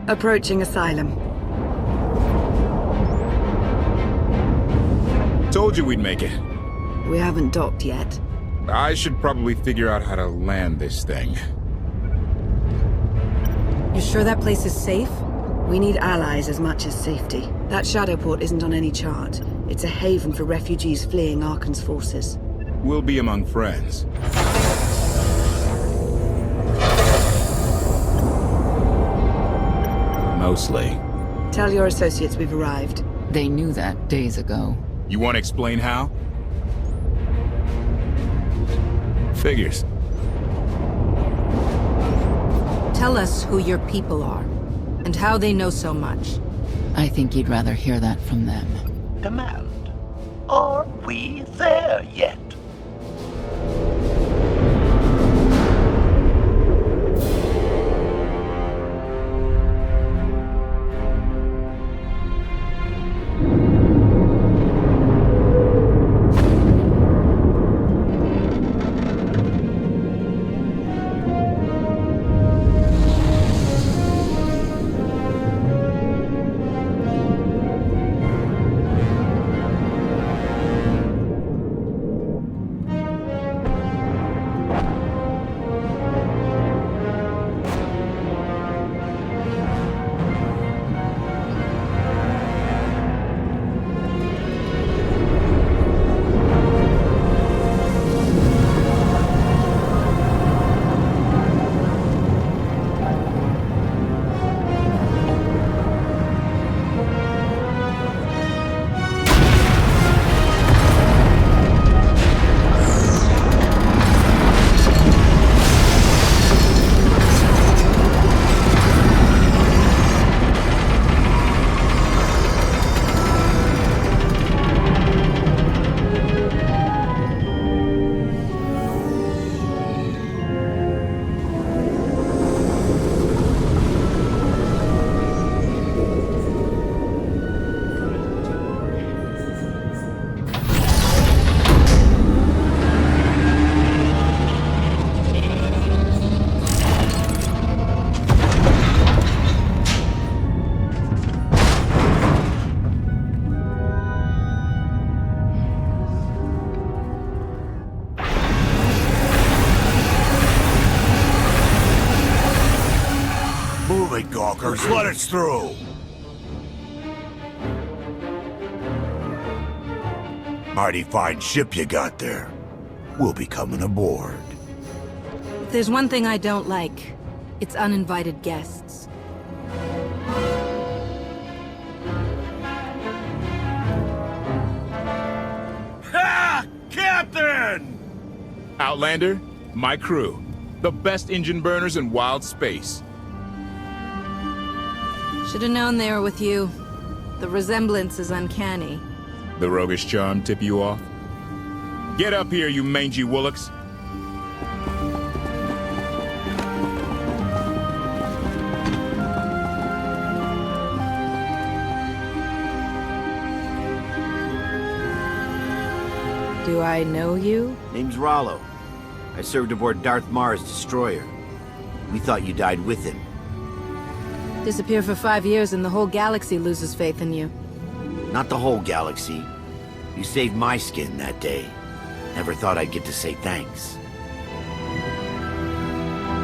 Approaching asylum. Told you we'd make it. We haven't docked yet. I should probably figure out how to land this thing. You sure that place is safe? We need allies as much as safety. That shadow port isn't on any chart. It's a haven for refugees fleeing Arkan's forces. We'll be among friends. Mostly. Tell your associates we've arrived. They knew that days ago. You want to explain how? Figures. Tell us who your people are, and how they know so much. I think you'd rather hear that from them. Command. Are we there yet? Gawkers, let us through! Mighty fine ship you got there. We'll be coming aboard. If there's one thing I don't like, it's uninvited guests. Ha! Captain! Outlander, my crew. The best engine burners in wild space. Should have known they were with you. The resemblance is uncanny. The roguish charm tip you off? Get up here, you mangy woolocks. Do I know you? Name's Rollo. I served aboard Darth Marr's destroyer. We thought you died with him. Disappear for 5 years and the whole galaxy loses faith in you. Not the whole galaxy. You saved my skin that day. Never thought I'd get to say thanks.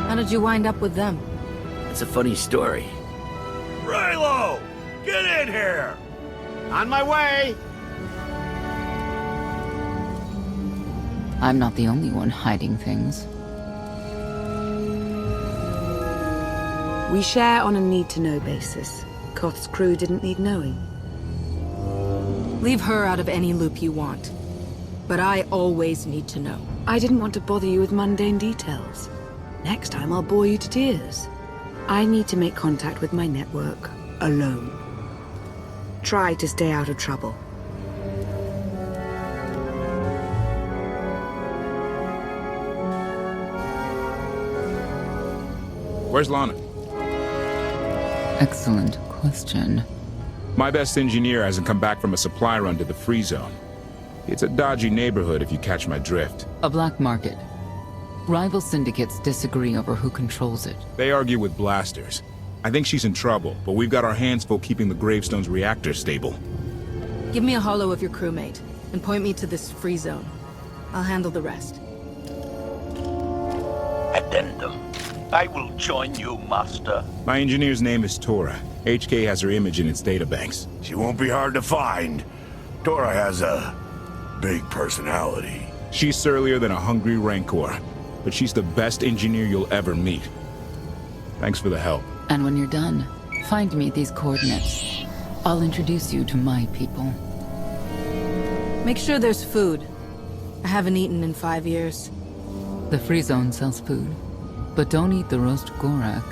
How did you wind up with them? It's a funny story. Raylo! Get in here! On my way! I'm not the only one hiding things. We share on a need-to-know basis. Koth's crew didn't need knowing. Leave her out of any loop you want. But I always need to know. I didn't want to bother you with mundane details. Next time I'll bore you to tears. I need to make contact with my network, alone. Try to stay out of trouble. Where's Lana? Excellent question. My best engineer hasn't come back from a supply run to the free zone. It's a dodgy neighborhood if you catch my drift. A black market. Rival syndicates disagree over who controls it. They argue with blasters. I think she's in trouble, but we've got our hands full keeping the Gravestone's reactor stable. Give me a holo of your crewmate, and point me to this free zone. I'll handle the rest. Addendum. I will join you, Master. My engineer's name is Tora. HK has her image in its databanks. She won't be hard to find. Tora has a big personality. She's surlier than a hungry rancor, but she's the best engineer you'll ever meet. Thanks for the help. And when you're done, find me these coordinates. I'll introduce you to my people. Make sure there's food. I haven't eaten in 5 years. The free zone sells food, but don't eat the roast Gorak.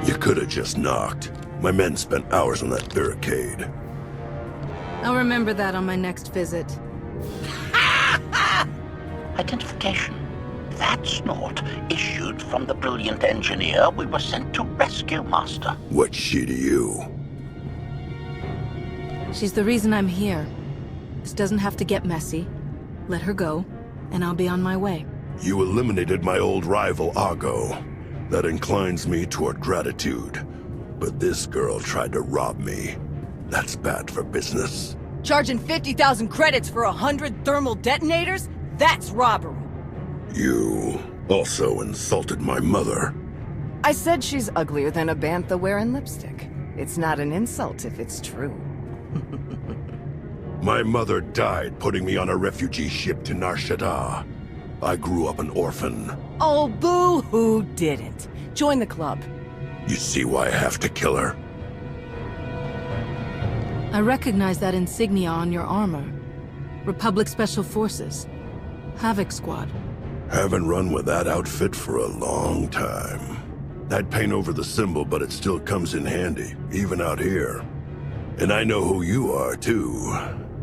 You could have just knocked. My men spent hours on that barricade. I'll remember that on my next visit. Identification. That's not issued from the brilliant engineer we were sent to rescue, Master. What's she to you? She's the reason I'm here. This doesn't have to get messy. Let her go, and I'll be on my way. You eliminated my old rival, Argo. That inclines me toward gratitude. But this girl tried to rob me. That's bad for business. Charging 50,000 credits for 100 thermal detonators? That's robbery. You also insulted my mother. I said she's uglier than a bantha wearing lipstick. It's not an insult if it's true. My mother died putting me on a refugee ship to Nar Shaddaa. I grew up an orphan. Oh, boo-hoo didn't. Join the club. You see why I have to kill her? I recognize that insignia on your armor. Republic Special Forces. Havoc Squad. Haven't run with that outfit for a long time. I'd paint over the symbol, but it still comes in handy, even out here. And I know who you are, too.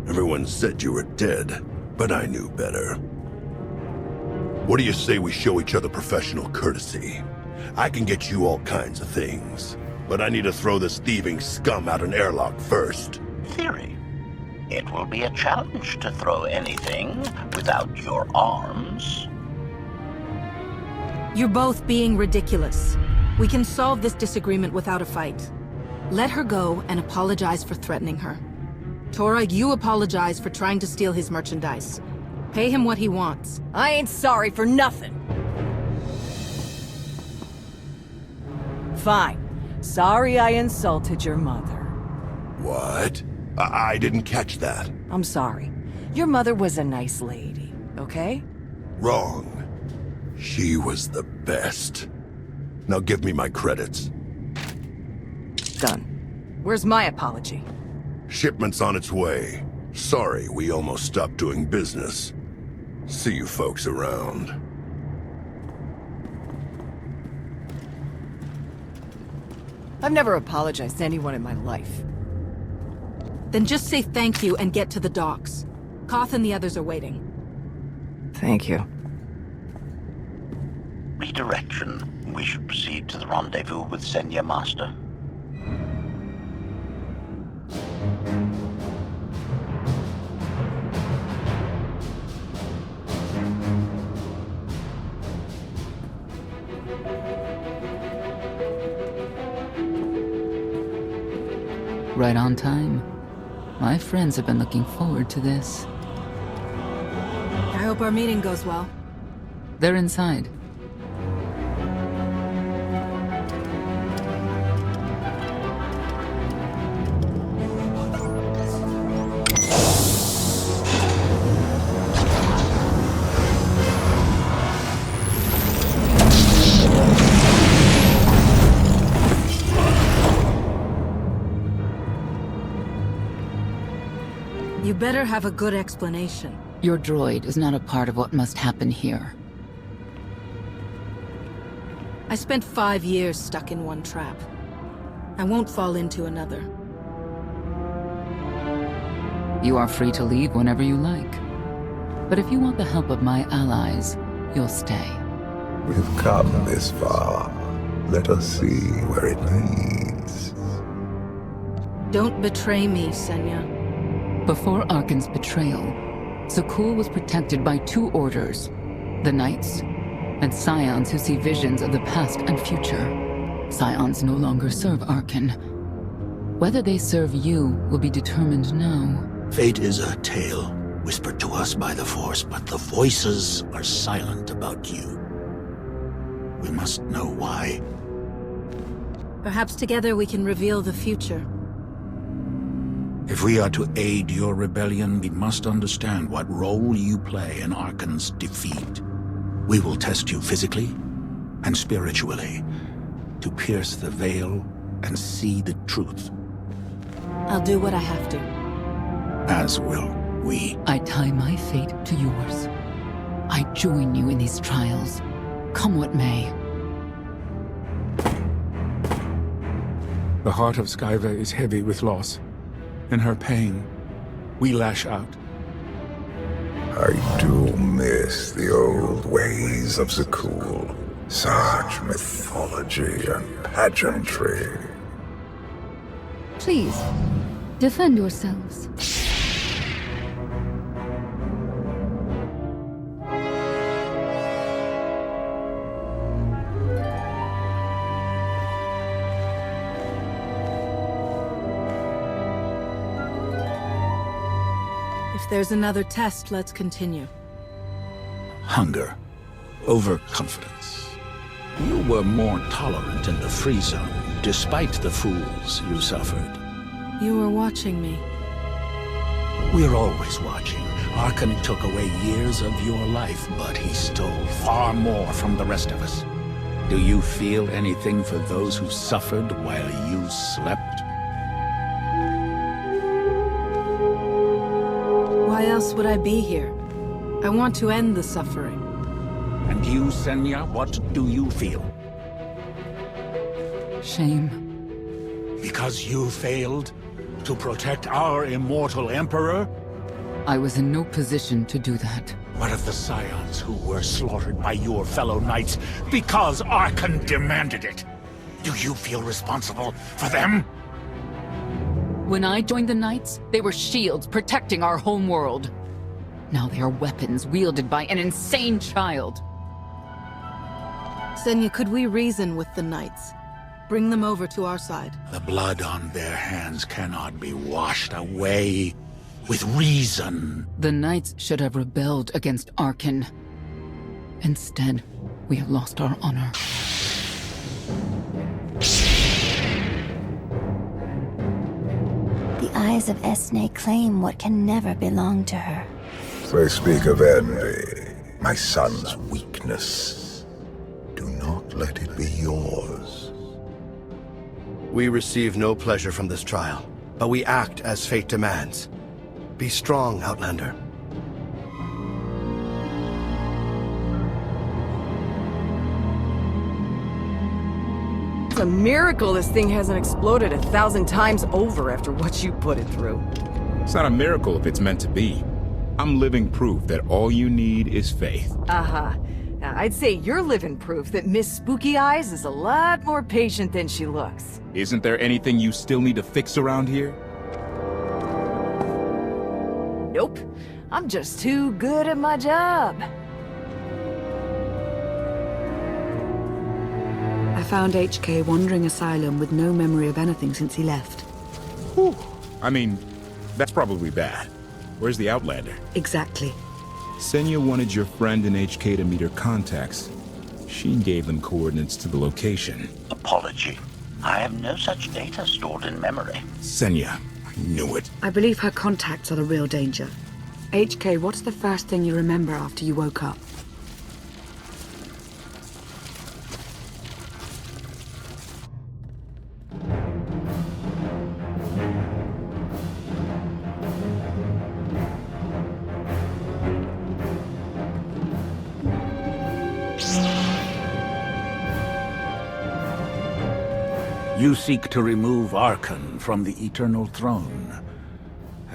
Everyone said you were dead, but I knew better. What do you say we show each other professional courtesy? I can get you all kinds of things, but I need to throw this thieving scum out an airlock first. Theory. It will be a challenge to throw anything without your arms. You're both being ridiculous. We can solve this disagreement without a fight. Let her go and apologize for threatening her. Tora, you apologize for trying to steal his merchandise. Pay him what he wants. I ain't sorry for nothing. Fine. Sorry I insulted your mother. What? I didn't catch that. I'm sorry. Your mother was a nice lady, okay? Wrong. She was the best. Now give me my credits. Done. Where's my apology? Shipment's on its way. Sorry we almost stopped doing business. See you folks around. I've never apologized to anyone in my life. Then just say thank you and get to the docks. Koth and the others are waiting. Thank you. Redirection. We should proceed to the rendezvous with Senya, Master. Right on time. My friends have been looking forward to this. I hope our meeting goes well. They're inside. You better have a good explanation. Your droid is not a part of what must happen here. I spent 5 years stuck in one trap. I won't fall into another. You are free to leave whenever you like. But if you want the help of my allies, you'll stay. We've come this far. Let us see where it leads. Don't betray me, Senya. Before Arkan's betrayal, Zakul was protected by two orders, the Knights, and Scions who see visions of the past and future. Scions no longer serve Arkan. Whether they serve you will be determined now. Fate is a tale whispered to us by the Force, but the voices are silent about you. We must know why. Perhaps together we can reveal the future. If we are to aid your rebellion, we must understand what role you play in Arkan's defeat. We will test you physically and spiritually to pierce the veil and see the truth. I'll do what I have to. As will we. I tie my fate to yours. I join you in these trials, come what may. The heart of Skyva is heavy with loss. In her pain, we lash out. I do miss the old ways of Zakul. Such mythology and pageantry. Please, defend yourselves. If there's another test, let's continue. Hunger. Overconfidence. You were more tolerant in the free zone, despite the fools you suffered. You were watching me. We're always watching. Arkan took away years of your life, but he stole far more from the rest of us. Do you feel anything for those who suffered while you slept? Why else would I be here? I want to end the suffering. And you, Senya, what do you feel? Shame. Because you failed to protect our immortal Emperor? I was in no position to do that. What of the Scions who were slaughtered by your fellow knights because Arkan demanded it? Do you feel responsible for them? When I joined the Knights, they were shields protecting our home world. Now they are weapons wielded by an insane child. Senya, could we reason with the Knights? Bring them over to our side. The blood on their hands cannot be washed away with reason. The Knights should have rebelled against Arkan. Instead, we have lost our honor. The eyes of Esne claim what can never belong to her. They speak of envy, my son's weakness. Do not let it be yours. We receive no pleasure from this trial, but we act as fate demands. Be strong, Outlander. It's a miracle this thing hasn't exploded 1,000 times over after what you put it through. It's not a miracle if it's meant to be. I'm living proof that all you need is faith. Uh-huh. Now, I'd say you're living proof that Miss Spooky Eyes is a lot more patient than she looks. Isn't there anything you still need to fix around here? Nope. I'm just too good at my job. I found HK wandering asylum with no memory of anything since he left. Whew. I mean, that's probably bad. Where's the Outlander? Exactly. Senya wanted your friend in HK to meet her contacts. She gave them coordinates to the location. Apology. I have no such data stored in memory. Senya, I knew it. I believe her contacts are the real danger. HK, what's the first thing you remember after you woke up? You seek to remove Arkan from the Eternal Throne.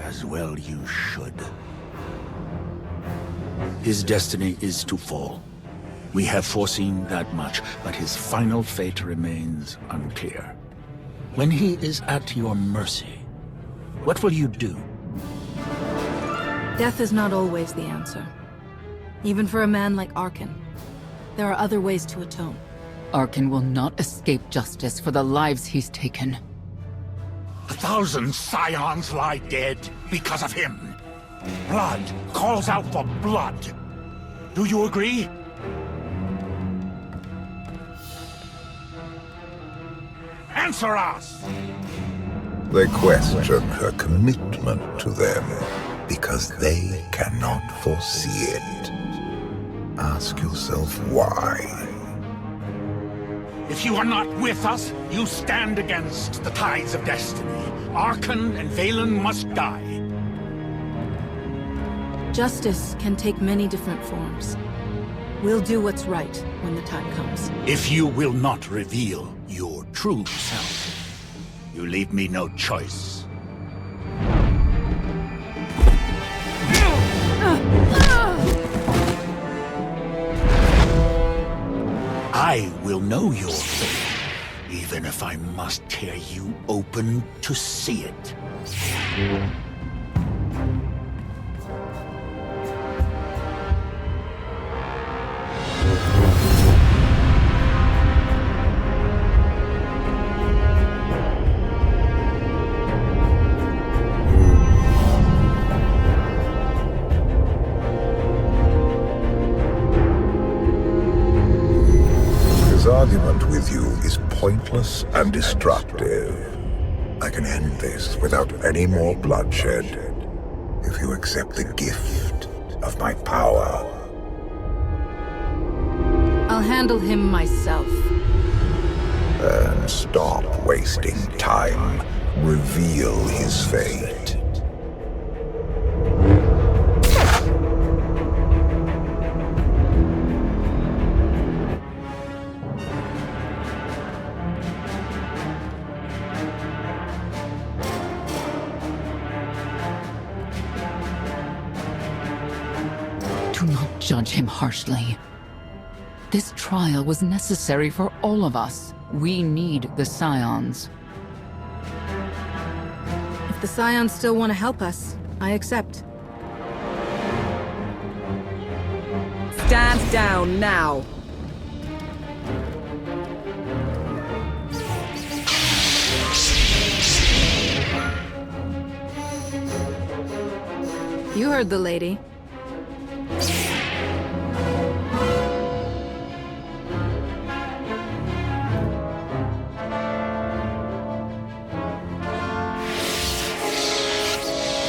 as well you should. His destiny is to fall. We have foreseen that much, but his final fate remains unclear. When he is at your mercy, what will you do? Death is not always the answer. Even for a man like Arkan. There are other ways to atone. Arkan will not escape justice for the lives he's taken. 1,000 scions lie dead because of him. Blood calls out for blood. Do you agree? Answer us! They question her commitment to them because they cannot foresee it. Ask yourself why. If you are not with us, you stand against the tides of destiny. Arkan and Valen must die. Justice can take many different forms. We'll do what's right when the time comes. If you will not reveal your true self, you leave me no choice. I will know your fate, even if I must tear you open to see it. Argument with you is pointless and destructive. I can end this without any more bloodshed if you accept the gift of my power. I'll handle him myself. And stop wasting time. Reveal his fate. Do not judge him harshly. This trial was necessary for all of us. We need the Scions. If the Scions still want to help us, I accept. Stand down now. You heard the lady.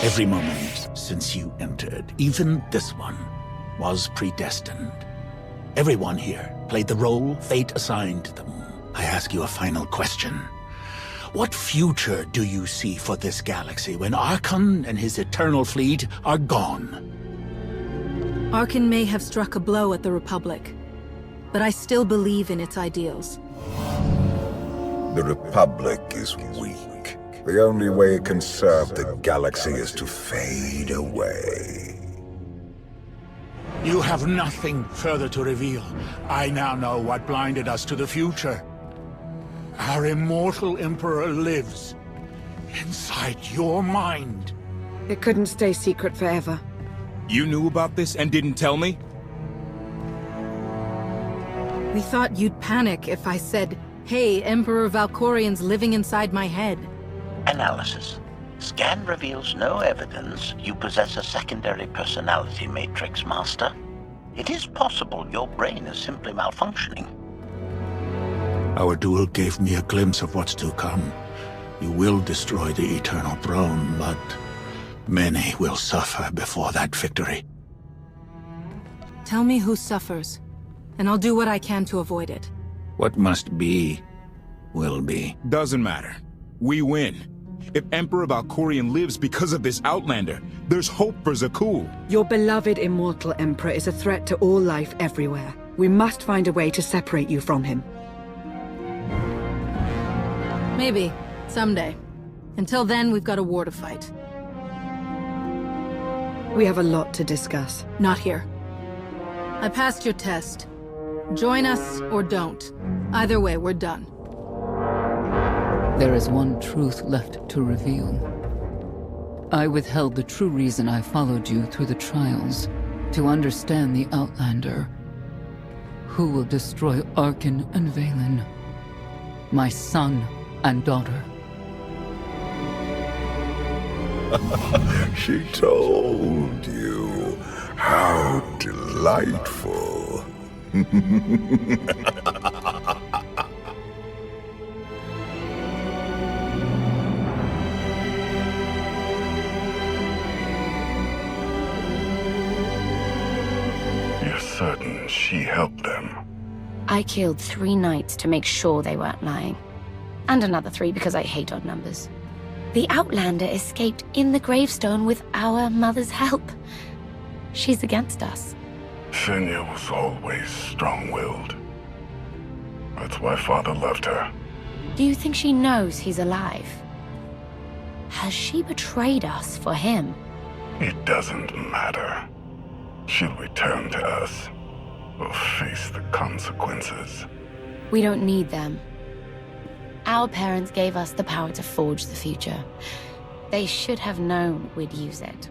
Every moment since you entered, even this one, was predestined. Everyone here played the role fate assigned them. I ask you a final question. What future do you see for this galaxy when Arkan and his eternal fleet are gone? Arkan may have struck a blow at the Republic, but I still believe in its ideals. The Republic is weak. The only way it can serve the galaxy is to fade away. You have nothing further to reveal. I now know what blinded us to the future. Our immortal Emperor lives inside your mind. It couldn't stay secret forever. You knew about this and didn't tell me? We thought you'd panic if I said, hey, Emperor Valkorian's living inside my head. Analysis. Scan reveals no evidence you possess a secondary personality matrix, Master. It is possible your brain is simply malfunctioning. Our duel gave me a glimpse of what's to come. You will destroy the Eternal Throne, but many will suffer before that victory. Tell me who suffers, and I'll do what I can to avoid it. What must be, will be. Doesn't matter. We win. If Emperor Valkorian lives because of this Outlander, there's hope for Zakul. Your beloved immortal Emperor is a threat to all life everywhere. We must find a way to separate you from him. Maybe. Someday. Until then, we've got a war to fight. We have a lot to discuss. Not here. I passed your test. Join us or don't. Either way, we're done. There is one truth left to reveal. I withheld the true reason I followed you through the trials, to understand the Outlander. Who will destroy Arkin and Valen? My son and daughter. She told you. How delightful. You're certain she helped them? I killed 3 knights to make sure they weren't lying. And another 3 because I hate odd numbers. The Outlander escaped in the gravestone with our mother's help. She's against us. Senya was always strong-willed. That's why Father loved her. Do you think she knows he's alive? Has she betrayed us for him? It doesn't matter. She'll return to us. We'll face the consequences. We don't need them. Our parents gave us the power to forge the future. They should have known we'd use it.